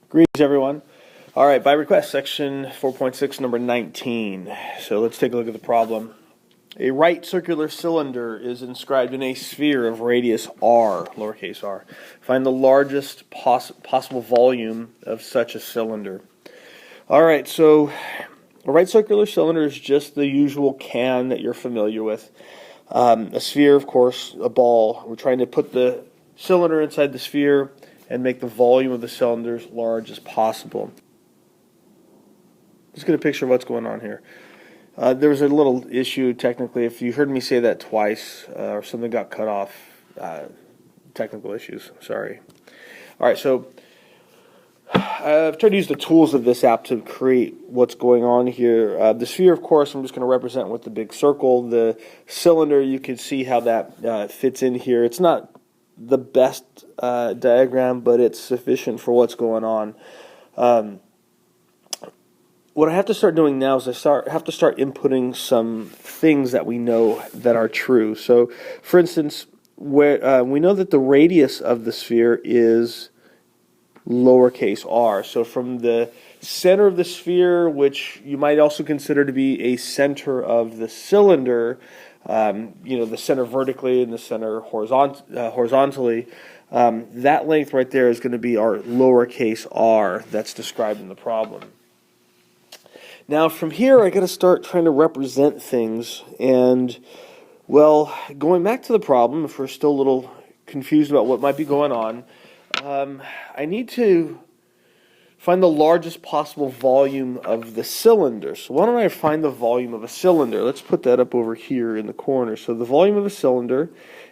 Greetings, everyone. All right, by request, section 4.6, number 19. So let's take a look at the problem. A right circular cylinder is inscribed in a sphere of radius r, lowercase r. Find the largest possible volume of such a cylinder. All right, so a right circular cylinder is just the usual can that you're familiar with. A sphere, of course, a ball. We're trying to put the cylinder inside the sphere and make the volume of the cylinder as large as possible. Let's get a picture of what's going on here. There was a little issue technically. If you heard me say that twice or something got cut off, technical issues, sorry. All right, so I've tried to use the tools of this app to create what's going on here. The sphere, of course, I'm just going to represent with the big circle. The cylinder, you can see how that fits in here. It's not the best diagram, but it's sufficient for what's going on. What I have to start doing now is have to start inputting some things that we know that are true. So, for instance, where we know that the radius of the sphere is lowercase r. So from the center of the sphere, which you might also consider to be a center of the cylinder, the center vertically and the center horizontally, that length right there is going to be our lowercase r that's described in the problem. Now from here I got to start trying to represent things, and well, going back to the problem, if we're still a little confused about what might be going on, I need to find the largest possible volume of the cylinder. So why don't I find the volume of a cylinder? Let's put that up over here in the corner. So the volume of a cylinder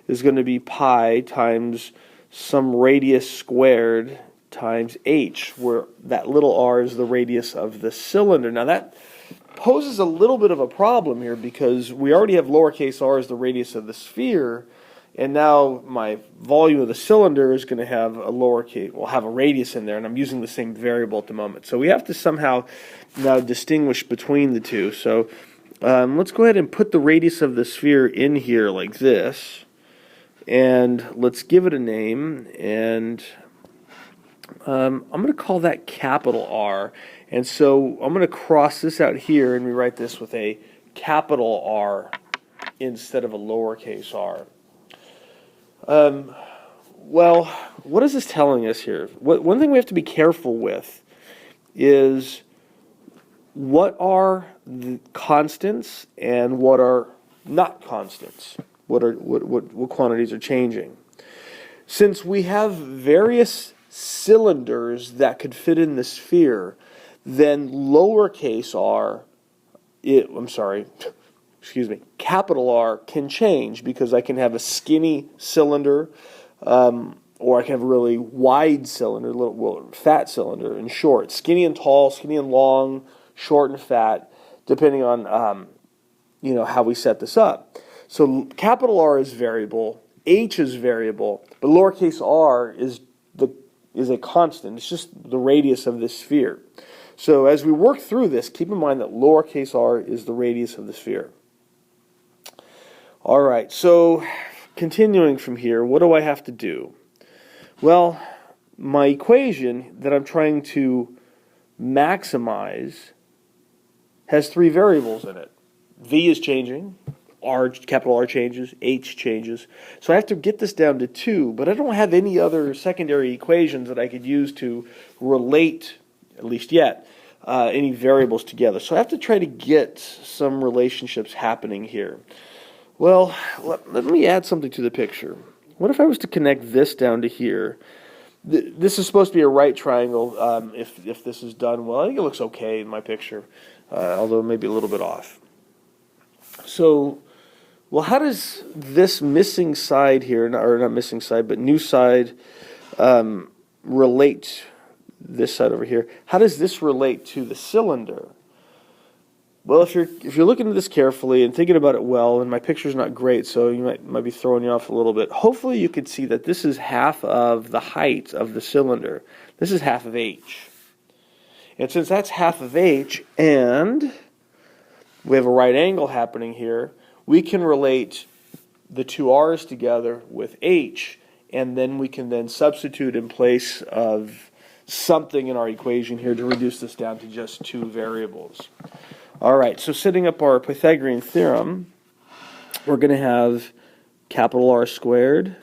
is going to be pi times some radius squared times h, where that little r is the radius of the cylinder. Now that poses a little bit of a problem here because we already have lowercase r as the radius of the sphere, and now my volume of the cylinder is going to have a lowercase, will have a radius in there, and I'm using the same variable at the moment. So we have to somehow now distinguish between the two. So let's go ahead and put the radius of the sphere in here like this, and let's give it a name, and I'm going to call that capital R. And so I'm going to cross this out here and rewrite this with a capital R instead of a lowercase r. Well, what is this telling us here? One thing we have to be careful with is what are the constants and what are not constants. What quantities are changing? Since we have various cylinders that could fit in the sphere, then lowercase r, capital R can change because I can have a skinny cylinder, or I can have a really wide cylinder, fat cylinder and short, skinny and tall, skinny and long, short and fat, depending on how we set this up. So capital R is variable, H is variable, but lowercase r is a constant. It's just the radius of this sphere. So as we work through this, keep in mind that lowercase r is the radius of the sphere. All right, so continuing from here, what do I have to do? Well, my equation that I'm trying to maximize has three variables in it. V is changing, capital R changes, H changes. So I have to get this down to 2, but I don't have any other secondary equations that I could use to relate, at least yet, any variables together. So I have to try to get some relationships happening here. Well, let me add something to the picture. What if I was to connect this down to here? This is supposed to be a right triangle. If this is done well, I think it looks okay in my picture, although maybe a little bit off. So, well, how does this missing side here, or not missing side, but new side, relate this side over here? How does this relate to the cylinder? Well, if you're looking at this carefully and thinking about it well, and my picture's not great, so you might be throwing you off a little bit. Hopefully, you can see that this is half of the height of the cylinder. This is half of h, and since that's half of h, and we have a right angle happening here, we can relate the two r's together with h, and then we can then substitute in place of something in our equation here to reduce this down to just two variables. All right, so setting up our Pythagorean theorem, we're going to have capital R squared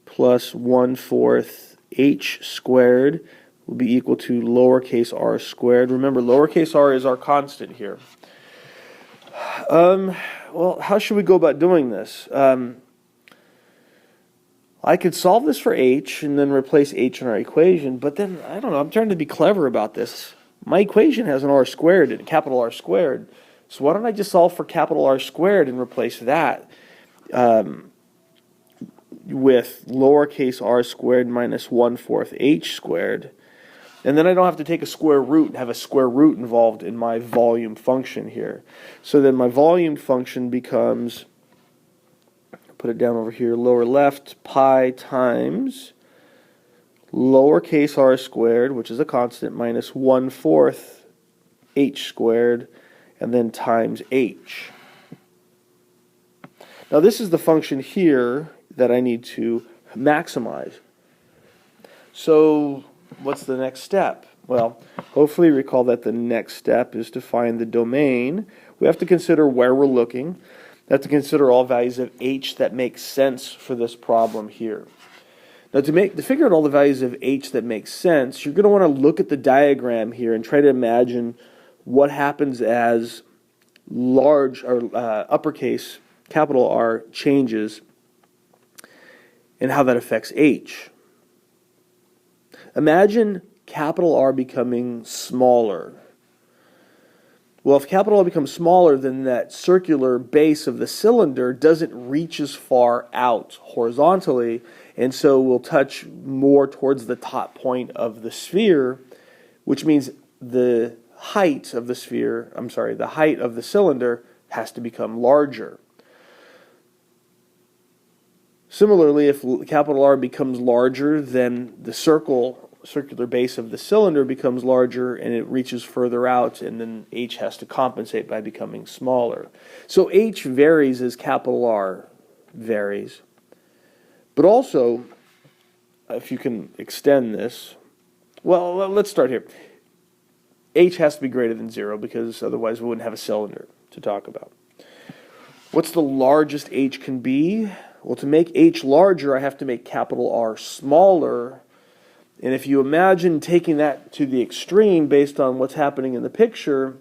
plus 1/4 h squared will be equal to lowercase r squared. Remember, lowercase r is our constant here. Well, how should we go about doing this? I could solve this for h and then replace h in our equation, but then, I don't know, I'm trying to be clever about this. My equation has an r squared and capital R squared, so why don't I just solve for capital R squared and replace that with lowercase r squared minus 1/4 h squared, and then I don't have to take a square root and have a square root involved in my volume function here. So then my volume function becomes, put it down over here, lower left, pi times lowercase r squared, which is a constant, minus 1/4 h squared, and then times h. Now this is the function here that I need to maximize. So what's the next step? Well, hopefully recall that the next step is to find the domain. We have to consider where we're looking. We have to consider all values of h that make sense for this problem here. Now to figure out all the values of h that make sense, you're going to want to look at the diagram here and try to imagine what happens as large or uppercase capital R changes and how that affects h. Imagine capital R becoming smaller. Well, if capital R becomes smaller, then that circular base of the cylinder doesn't reach as far out horizontally, and so will touch more towards the top point of the sphere, which means the height of the sphere, the height of the cylinder has to become larger. Similarly, if capital R becomes larger, then the circular base of the cylinder becomes larger and it reaches further out, and then h has to compensate by becoming smaller. So h varies as capital R varies. But also, if you can extend this, well, let's start here. H has to be greater than 0 because otherwise we wouldn't have a cylinder to talk about. What's the largest h can be? Well, to make h larger, I have to make capital R smaller. And if you imagine taking that to the extreme based on what's happening in the picture,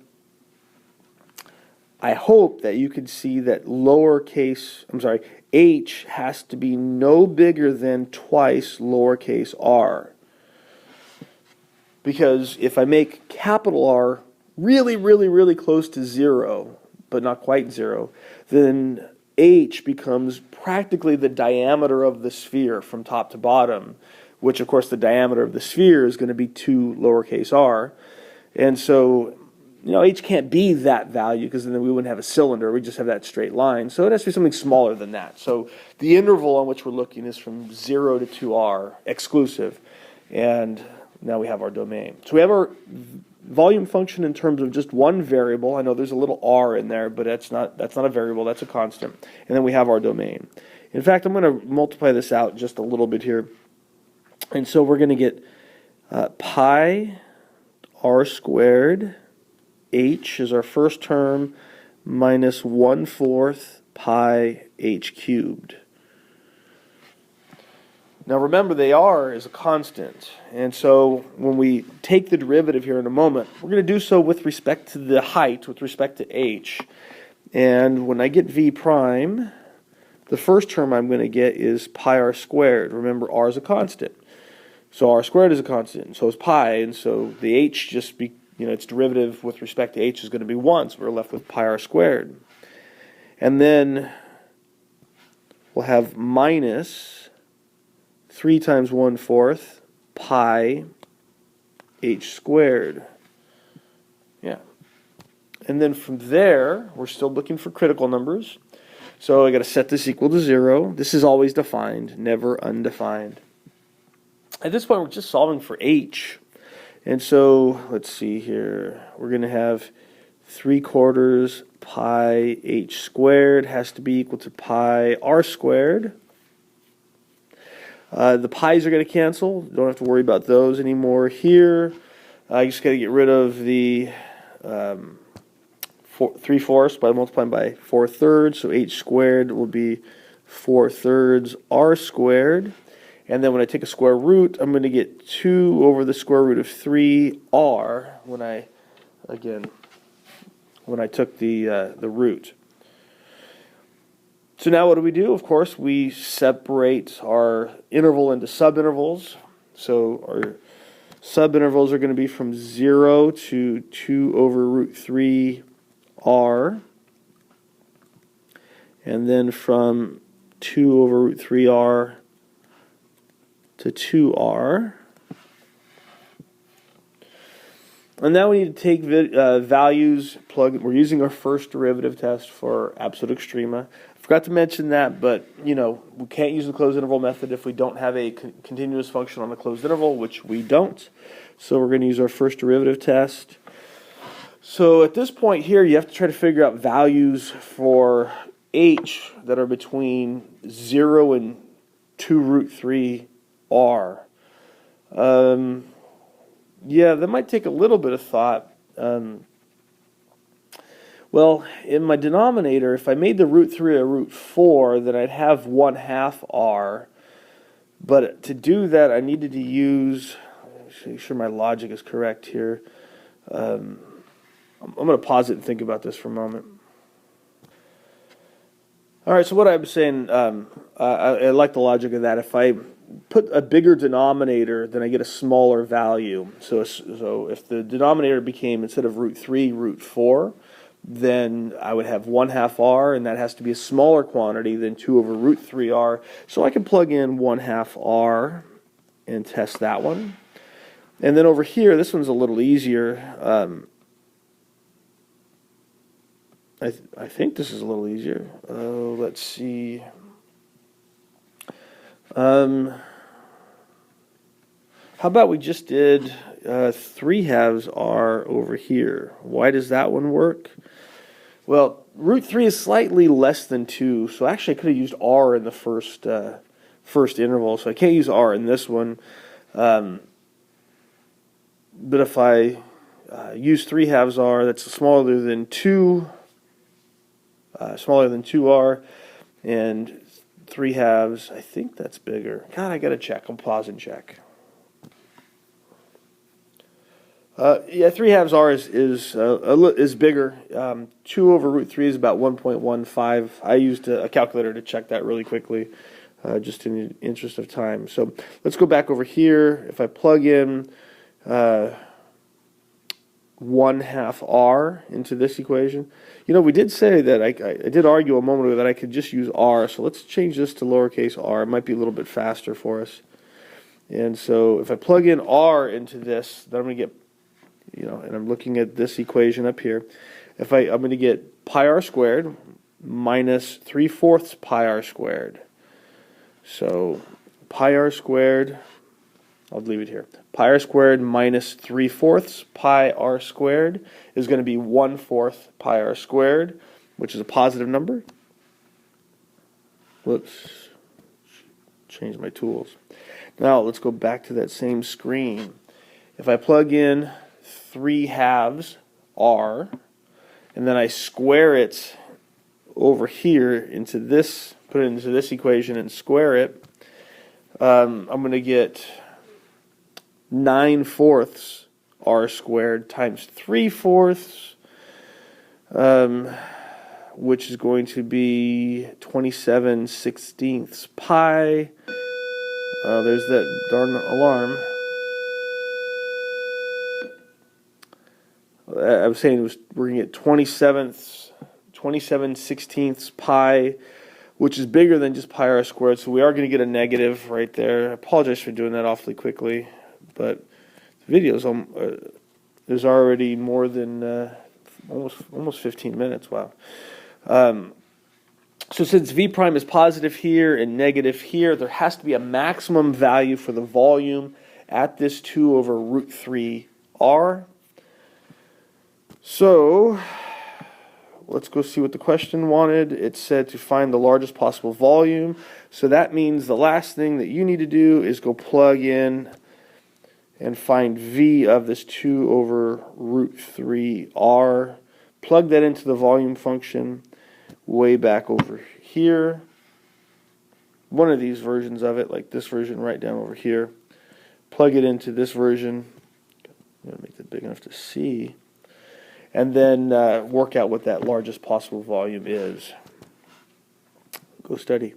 I hope that you could see that h has to be no bigger than twice lowercase r. Because if I make capital R really, really, really close to 0, but not quite 0, then h becomes practically the diameter of the sphere from top to bottom, which of course the diameter of the sphere is going to be 2 lowercase r. And so, h can't be that value because then we wouldn't have a cylinder, we just have that straight line. So it has to be something smaller than that. So the interval on which we're looking is from 0 to 2r, exclusive. And now we have our domain. So we have our volume function in terms of just one variable. I know there's a little r in there, but that's not a variable, that's a constant. And then we have our domain. In fact, I'm going to multiply this out just a little bit here. And so we're going to get pi r squared, h is our first term, minus 1/4 pi h cubed. Now remember, the r is a constant, and so when we take the derivative here in a moment, we're going to do so with respect to the height, with respect to h. And when I get v prime, the first term I'm going to get is pi r squared. Remember, r is a constant. So r squared is a constant, and so is pi, and so the h just its derivative with respect to h is going to be 1, so we're left with pi r squared. And then we'll have minus 3 times 1/4 pi h squared. Yeah. And then from there, we're still looking for critical numbers. So I got to set this equal to 0. This is always defined, never undefined. At this point, we're just solving for h. And so, let's see here. We're going to have 3/4 pi h squared has to be equal to pi r squared. The pi's are going to cancel. Don't have to worry about those anymore here. I just got to get rid of the 3/4 by multiplying by 4/3. So h squared will be 4/3 r squared. And then when I take a square root, I'm going to get 2 over the square root of 3r when I took the root. So now what do? Of course, we separate our interval into subintervals. So our subintervals are going to be from 0 to 2 over root 3r. And then from 2 over root 3r to 2r. And now we need to take values, we're using our first derivative test for absolute extrema. I forgot to mention that, but we can't use the closed interval method if we don't have a continuous function on the closed interval, which we don't. So we're going to use our first derivative test. So at this point here, you have to try to figure out values for h that are between 0 and 2 root 3r. Yeah, that might take a little bit of thought. Well, in my denominator, if I made the root 3 a root 4, then I'd have 1/2 r. But to do that, I needed to use, make sure my logic is correct here. I'm going to pause it and think about this for a moment. All right, so what I'm saying, I like the logic of that. If I put a bigger denominator, then I get a smaller value. So if the denominator became, instead of root 3, root 4, then I would have 1/2 r, and that has to be a smaller quantity than 2 over root 3r. So I can plug in 1/2 r and test that one. And then over here, this one's a little easier. I think this is a little easier. Let's see. How about we just did 3/2 r over here? Why does that one work? Well, root 3 is slightly less than 2, so actually I could have used r in the first interval, so I can't use r in this one. But if I use 3/2 r, that's smaller than 2r, and 3/2, I think that's bigger. God, I gotta check. I'll pause and check. Yeah, 3/2 r is bigger. 2 over root 3 is about 1.15. I used a calculator to check that really quickly, just in the interest of time. So let's go back over here. If I plug in 1/2 r into this equation, we did say that I did argue a moment ago that I could just use r. So let's change this to lowercase r. It might be a little bit faster for us. And so if I plug in r into this, then I'm going to get, and I'm looking at this equation up here. I'm going to get pi r squared minus 3/4 pi r squared. So pi r squared, I'll leave it here. Pi r squared minus 3/4 pi r squared is going to be 1/4 pi r squared, which is a positive number. Whoops. Change my tools. Now let's go back to that same screen. If I plug in 3/2 r, and then I square it over here into this, put it into this equation and square it, I'm going to get 9/4 r squared times 3/4, which is going to be 27/16 pi. There's that darn alarm. I was saying we're going to get 27/16 pi, which is bigger than just pi r squared, so we are going to get a negative right there. I apologize for doing that awfully quickly, but the video is already more than almost 15 minutes. Wow. So since v prime is positive here and negative here, there has to be a maximum value for the volume at this 2 over root 3r. So let's go see what the question wanted. It said to find the largest possible volume. So that means the last thing that you need to do is go plug in and find V of this 2 over root 3R. Plug that into the volume function way back over here. One of these versions of it, like this version right down over here. Plug it into this version. I'm going to make that big enough to see. And then work out what that largest possible volume is. Go study.